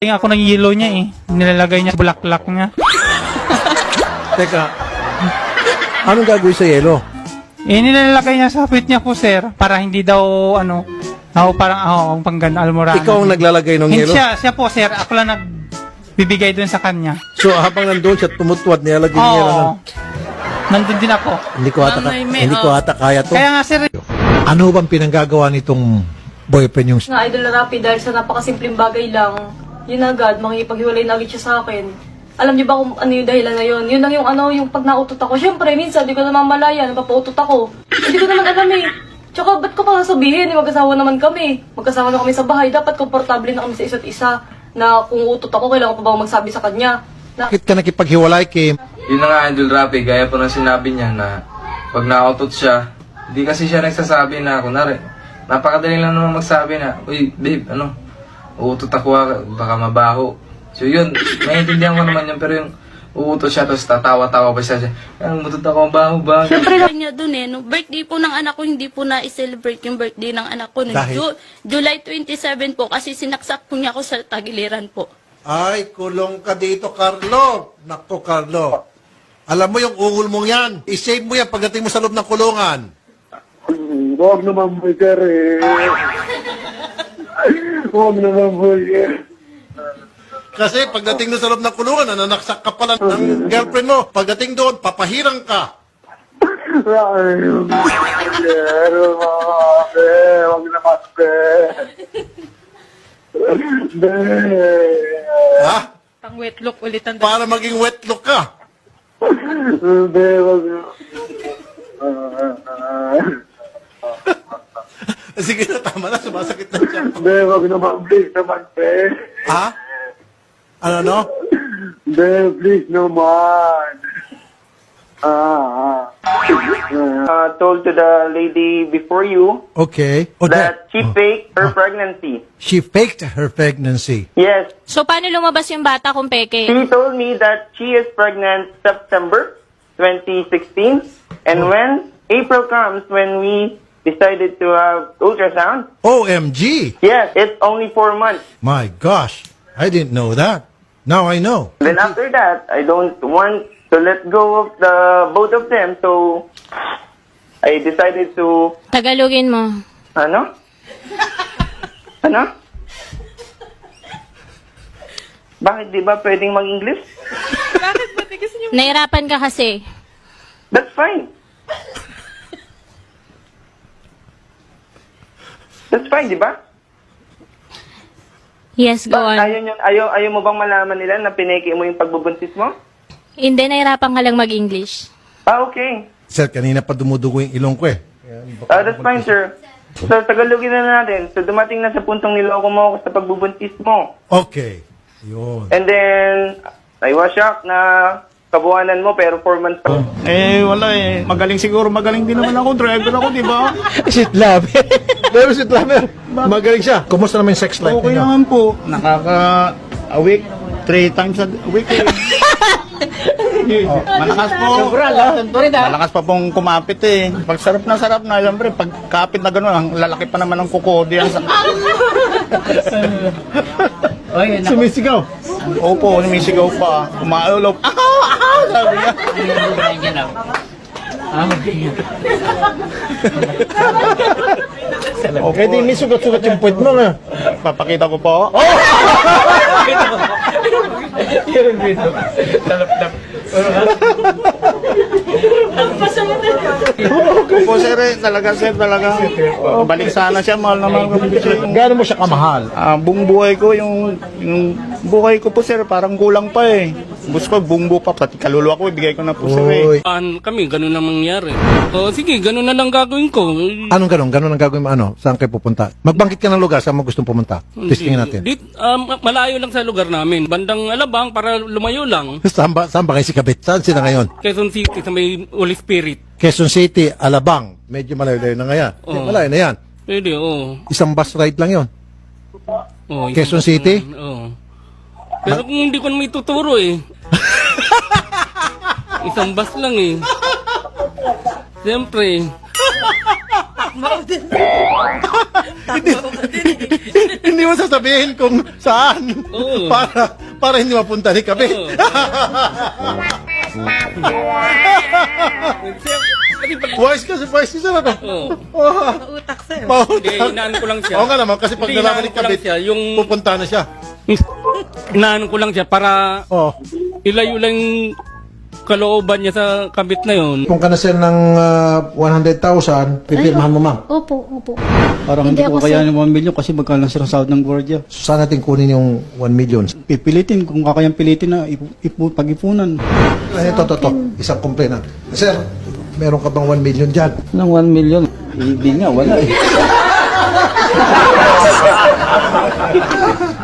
Tingnan ako ng yelo niya eh. Nilalagay niya sa bulaklak niya. Teka, anong gagawin sa yelo? Nilalagay niya sa puwit niya po, sir. Para hindi daw, ang pangganda, almoranas. Ikaw ang naglalagay ng Hindi yelo? siya po, sir. Ako lang nagbibigay doon sa kanya. So habang nandun siya tumutwad, nilalagay niya lang. Oo. Nandun din ako. Hindi ko ata kaya to. Kaya nga, sir, Ano bang pinanggagawa nitong boyfriend yung... Nga Idol Rapi dahil sa napakasimpleng bagay lang, yun agad, makikipaghiwalay na agad siya sa akin. Alam niyo ba kung ano yung dahilan na yun? Yun lang yung pag nautot ako. Siyempre, minsan, di ko naman malaya, napapautot ako. Hindi ko naman alam eh. Tsaka, ba't ko pa sabihin? Mag-asawa naman kami. Magkasama na kami sa bahay. Dapat komportable na kami sa isa't isa. Na kung utot ako, kailangan ko pa ba magsabi sa kanya? Bakit ka nakipaghiwalay, Kim? Yun na nga, Idol Rapi, gaya po ng sinabi niya na pag nautot siya, di kasi siya nagsasabi na, kunwari, napakadali lang naman magsabi na, uy, babe, uutot ako, baka mabaho. So yun, naiintindihan ko naman yun, pero yung uutot siya, tapos tatawa-tawa pa siya, umutot ako, mabaho ba? Siyempre niya dun eh, no? Birthday po ng anak ko, hindi po na-celebrate yung birthday ng anak ko. No? Dahil? July 27 po, kasi sinaksak po niya ako sa tagiliran po. Ay, kulong ka dito, Carlo. Nako, Carlo. Alam mo yung ungol mong yan. I-save mo yan pagdating mo sa loob ng kulungan. Huwag naman po, sir. Huwag naman po, sir. Kasi pagdating doon sa loob ng kulungan, nananaksak ka pala ng girlfriend mo. Pagdating doon, papahirang ka. Ay, sir. Huwag naman, Ha? Pang wet look ulitan. Para maging wet look ka. Sige na, tama na. Sumasakit na siya. Huwag naman, please naman, be. Ha? Ano? Please naman. Told to the lady before you Okay. O, that she faked her pregnancy. She faked her pregnancy. Yes, So, paano lumabas yung bata kung peke? she told me that she is pregnant September 2016, and when April comes, when we decided to have ultrasound, OMG! yes, it's only 4 months. My gosh. I didn't know that. Now I know. Then after that, I don't want to let go of the both of them, so I decided to Tagalogin mo. ano? Ano? Bakit di ba pwedeng mag-English? Nahirapan ka kasi. That's fine. That's fine, di ba? Yes, go on. Ayaw mo bang malaman nila na pineke mo yung pagbubuntis mo? Hindi, nahirapan ka lang mag-English. Okay. Sir, kanina pa dumudugo yung ilong ko eh. That's fine, sir. So, Tagalogin na natin. So, dumating na sa puntong niloko mo ako sa pagbubuntis mo. Okay. Yun. And then, I was shocked na kabuhanan mo pero 4 months pa. Wala eh. Magaling siguro. Magaling din naman ako. Driver ako, di ba? Shit love. Pero shit lover. Magaling siya. Kumusta naman yung sex life Okay ninyo? naman po. A week. 3 times a week eh. Malakas po. Malakas pa pong kumapit eh. Pag sarap na, siyempre, pag kapit na gano'n, ang lalaki pa naman ng kuko diyan sa... Sumisigaw. Opo, sumisigaw pa. Umaulog. Ako! Sabi niya. Okay, di may sugat-sugat yung puwet mo na. Papakita ko po. Oh! Opo, sir, talaga. Balik sana siya, mahal naman. Gaano mo siya kamahal? Buong buhay ko, yung buhay ko po, sir, parang kulang pa eh. Gusto ko, buong buo pa, pati kaluluwa ko, ibigay ko na po, sir eh. Uy. Kami, ganun na mangyari. O sige, ganun na lang gagawin ko. Anong ganun? Ganun ang gagawin mo? Ano? Saan kayo pupunta? Magbangkit ka ng lugar saan mo gustong pumunta. Testingin natin. Malayo lang sa lugar namin. Bandang Alabang para lumayo lang. Saan ba kayo si Kabit? Saan sila ngayon? Quezon City sa may Holy Spirit. Quezon City, Alabang. Medyo malayo na nga yan. Oo. Malayo na yan. Pwede, oo. Isang bus ride lang yon. Oh, Quezon City? Oo. Pero kung hindi ko na may tuturo eh. Isang bus lang eh. Siyempre. Hindi mo sasabihin kung saan. Oo. Para hindi mapunta ni Kabe. Wise kasi sir ano? Oo. Pautak sir. Hindi, inaan ko lang siya. Oo nga naman, kasi pag Hindi, nalaman ni inaan ko lang Kabit, siya, yung pupunta na siya. inaan ko lang siya para Oh. ilayo lang kalooban niya sa kabit na yun. Kung ka na sir ng 100,000, pipirmahan mo ma'am. Opo, opo. Parang Hindi hindi ako, ko kaya ng 1 million kasi magkano sir ang sahod ng gwardiya. So, saan natin kunin yung 1 million? Pipilitin kung kakayang pilitin na pag-ipunan. Ito. Isang complaint. Sir, meron ka bang 1 million dyan? Ng 1 million, hindi nga, wala eh.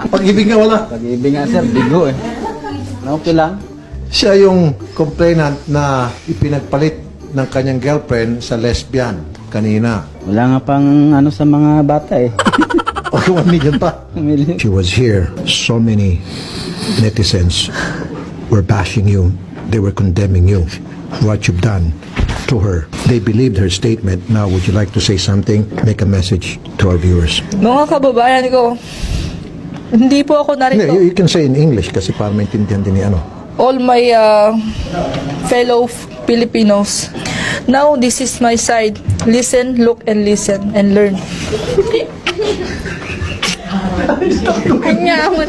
Pag-ibig nga wala. Pag-ibig nga sir, bigo eh. Okay lang. Siya yung complainant na ipinagpalit ng kanyang girlfriend sa lesbian kanina. Wala nga pang ano sa mga bata eh. Okay, 1 million pa. Million. She was here. So many netizens were bashing you. They were condemning you. What you've done to her. They believed her statement. Now, would you like to say something? Make a message to our viewers. Mga kababayan ko, hindi po ako narito. You can say in English kasi para maintindihan din ni ano. All my fellow Filipinos, now this is my side. Listen, look, and listen, and learn. Anyamot.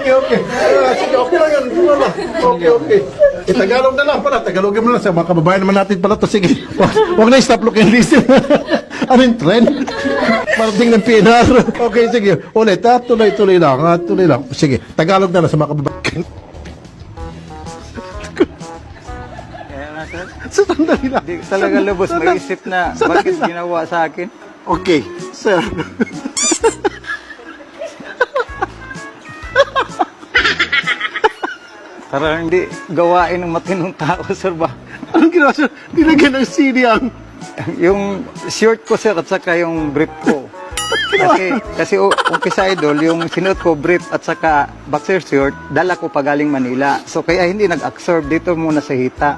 Okay. Sige, okay lang yan. Okay. Tagalog na lang pala. Tagalogin mo lang sa mga kababayan naman natin pala to. Sige. Huwag na stop, look, and listen. Ano yung trend? Parating ng PNR. Okay, sige. Ulit, tuloy lang. Tuloy lang. Sige, Tagalog na lang sa mga kababayan. Sandali lang. Hindi talaga lubos maisip na bakit ginawa sa akin. Okay, sir. Para hindi gawain ng matinong tao, sir ba? Anong ginawa, sir? Nilagyan ng CD ang... Yung shirt ko, sir, at saka yung brief ko. Kasi umpisa idol, yung sinuot ko brief at saka boxer shirt, dala ko pa galing Manila. So kaya hindi nag-absorb dito muna sa hita.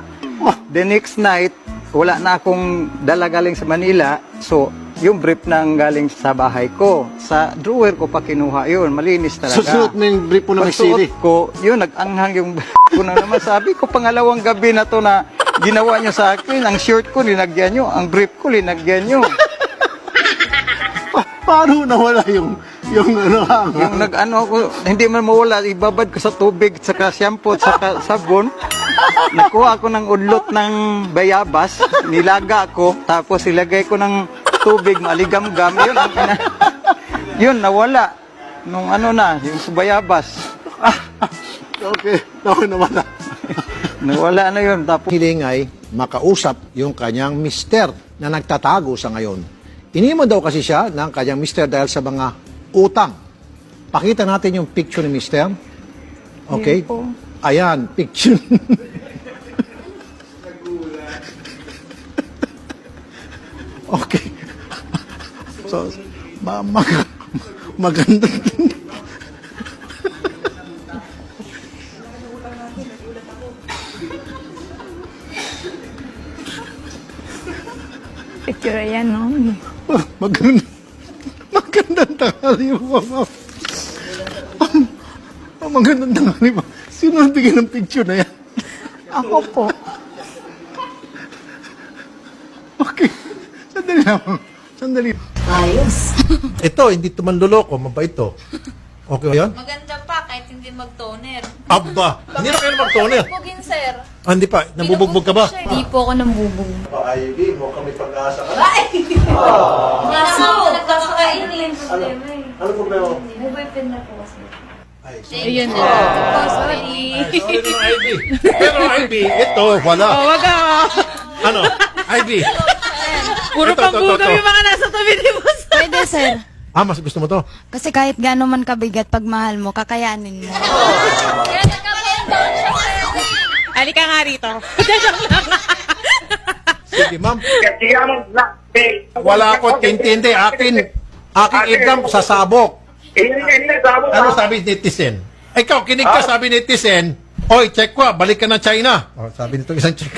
The next night, wala na akong dala galing sa Manila. So yung brief nang galing sa bahay ko. Sa drawer ko pa kinuha yun. Malinis talaga. Susunod na yung brief mo na may CD. Pagsuot ko, yun, nag-anghang yung ko na naman. Sabi ko, pangalawang gabi na to na ginawa nyo sa akin. Ang shirt ko, linagyan nyo. Ang brief ko, linagyan nyo. Paano nawala yung ano ang... Yung nag-ano ko, hindi man mawala, ibabad ko sa tubig, saka shampoo, saka sabon. Nakuha ko ng udlot ng bayabas, nilaga ko, tapos ilagay ko ng tubig, maligam-gam. Yun, yun, nawala. Nung ano na, yung sa bayabas. Okay, nawala. Nawala na yun. Tapos, Hiling ay makausap yung kanyang mister na nagtatago sa ngayon. Iniwan daw kasi siya ng kanyang mister dahil sa mga utang. Pakita natin yung picture ni mister. Okay? Ayan, picture. Okay. So, maganda. Picture yan, no? Magandang tanghali mo, ma'am. Magandang tanghali mo. Sino nagbigay ng picture na yan? Ako po. Okay. Sandali lang. Sandali. Ayos. Ito, hindi ito manloloko. Mabait ito. Okay ba yun? Maganda pa kahit hindi mag-toner. Aba! Hindi na kayo mag-toner. Bugin, sir. Ah, hindi pa. Nabubugbog ka ba? Hindi po ako nambubog. Ivy, mo kami pag-asa ka. Nagkakainin. Ano problema mo? May boyfriend na po kasi. Ayun na. Sorry. Sorry naman, Ivy. Pero Ivy, ito, wala. Wag ka. Ano? Ivy. Puro Ito, panggugaw ito. yung mga nasa tabi ni Boss. Pwede, sir. Ah, mas gusto mo to? Kasi kahit gaano man kabigat, pag mahal mo, kakayanin mo. Kaya nagka-down siya, sir. Halika nga rito. Sige, ma'am. Wala ako tintindi. Akin exam sasabok. Ano sabi netizen? Ikaw, kinig ka sabi netizen. Oy, check ko, balik ka na China. Oh, sabi nito isang check.